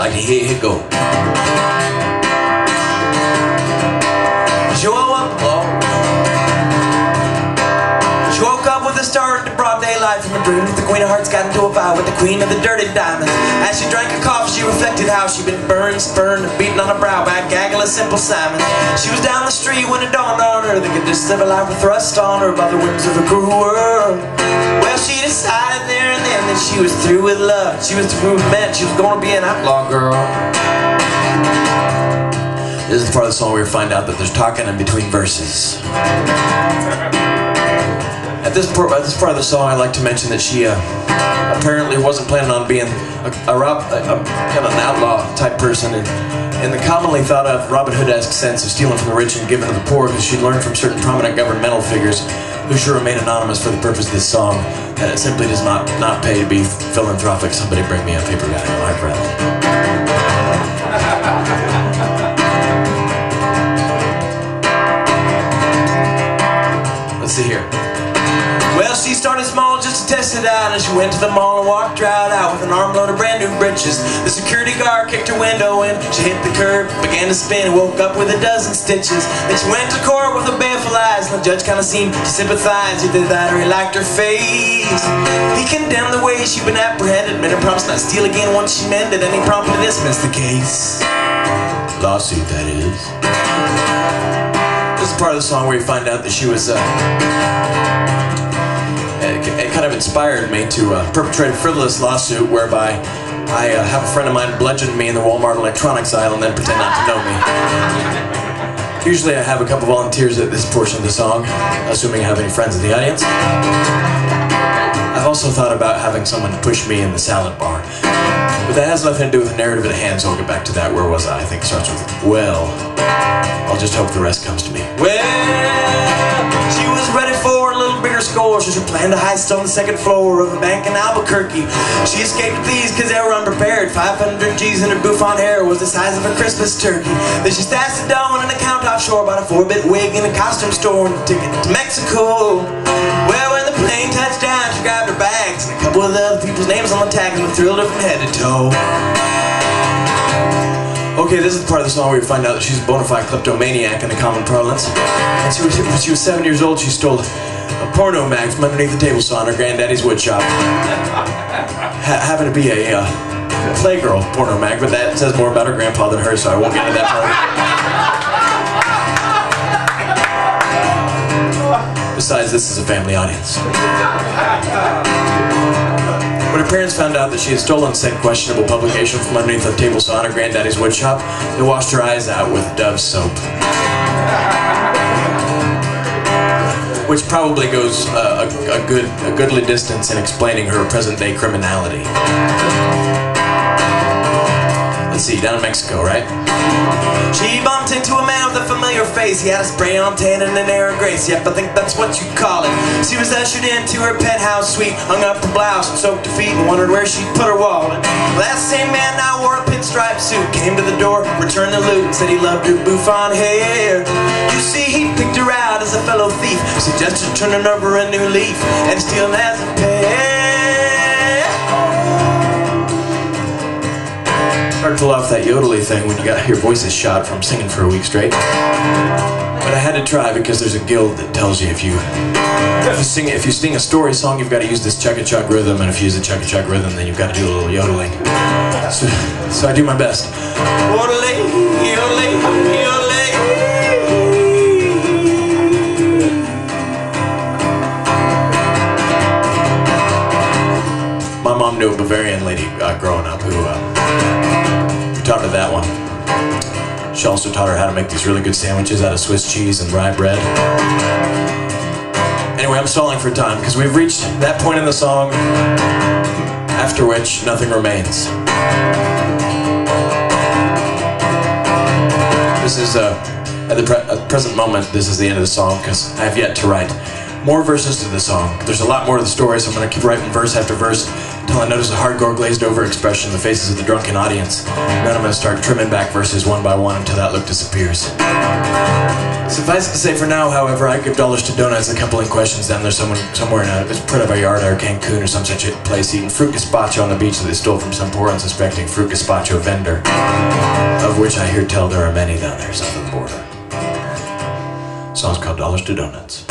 like to hear it go. She woke up with a start to broad daylight from a dream that the Queen of Hearts got into a fight with the Queen of the Dirty Diamonds. As she drank her coffee, she reflected how she'd been burned, spurned, and beaten on her brow by a gaggle of simple Simon. She was down the street when it dawned on her that could just live a life with thrust on her by the whims of a cruel world. Well, she decided there and then that she was through with love. She was through with men. She was going to be an outlaw girl. This is the part of the song where you find out that there's talking in between verses. At this part of the song, I'd like to mention that she apparently wasn't planning on being a kind of an outlaw type person, in the commonly thought of Robin Hood-esque sense of stealing from the rich and giving to the poor, because she'd learned from certain prominent governmental figures who should remain anonymous for the purpose of this song that it simply does not pay to be philanthropic. Somebody bring me a paper bag, my friend. Let's see here. Well, she started small just to test it out, and she went to the mall and walked right out with an armload of brand new breeches. The security guard kicked her window in, she hit the curb, began to spin, and woke up with a dozen stitches. Then she went to court with her baleful eyes, and the judge kind of seemed to sympathize. Either that or he liked her face. He condemned the way she'd been apprehended, made her promise not to steal again once she mended, and he promptly dismissed the case. Lawsuit, that is. This is part of the song where you find out that she was it kind of inspired me to perpetrate a frivolous lawsuit whereby I have a friend of mine bludgeon me in the Walmart electronics aisle and then pretend not to know me. Usually I have a couple volunteers at this portion of the song, assuming I have any friends in the audience. I've also thought about having someone push me in the salad bar, but that has nothing to do with the narrative at hand, so I'll get back to that. Where was I? I think it starts with, well, I'll just hope the rest comes to me. Well, she was ready for a little bigger score. She planned a heist on the second floor of a bank in Albuquerque. She escaped with thieves because they were unprepared. 500 G's in her bouffant hair was the size of a Christmas turkey. Then she stashed the dough in an account offshore, bought a 4-bit wig in a costume store, and a ticket to Mexico. Well, when the plane touched down, she grabbed her bags and a couple of the other people's names on the tag and thrilled her from head to toe. Okay, this is the part of the song where you find out that she's a bona fide kleptomaniac in the common parlance. And when she was 7 years old, she stole a porno mag from underneath the table saw in her granddaddy's woodshop. Happened to be a Playgirl porno mag, but that says more about her grandpa than her, so I won't get into that part of it. Besides, this is a family audience. When her parents found out that she had stolen said questionable publication from underneath the table saw in her granddaddy's woodshop, they washed her eyes out with Dove soap. Which probably goes a goodly distance in explaining her present-day criminality. Let's see, down in Mexico, right? She bumped into a man with a familiar face. He had a spray-on tan and an air of grace. Yep, I think that's what you call it. She was ushered into her penthouse suite, hung up her blouse and soaked her feet, and wondered where she'd put her wallet. That same man now wore a pinstripe suit, came to the door, returned the loot, and said he loved her bouffant hair. You see, he picked her out as a fellow thief, suggested turning over a new leaf, and stealing as a pay. Hard to pull off that yodely thing when you got your voices shot from singing for a week straight. But I had to try because there's a guild that tells you if you sing a story song, you've got to use this chugga-chug rhythm, and if you use a chugga-chug rhythm, then you've got to do a little yodeling. So I do my best. Yodeling, yodeling, yodeling. My mom knew a Bavarian lady growing up who taught her that one. She also taught her how to make these really good sandwiches out of Swiss cheese and rye bread. Anyway, I'm stalling for time because we've reached that point in the song after which nothing remains. This is, at the present moment, this is the end of the song because I have yet to write more verses to the song. There's a lot more to the story, so I'm going to keep writing verse after verse until I notice a hardcore glazed over expression in the faces of the drunken audience. Then I'm going to start trimming back verses one by one until that look disappears. Suffice it to say for now, however, I give dollars to donuts a couple of questions down there somewhere in Puerto Vallarta or Cancun or some such place eating fruit gazpacho on the beach that they stole from some poor unsuspecting fruit gazpacho vendor, of which I hear tell there are many down there south of the border. The song's called Dollars to Donuts.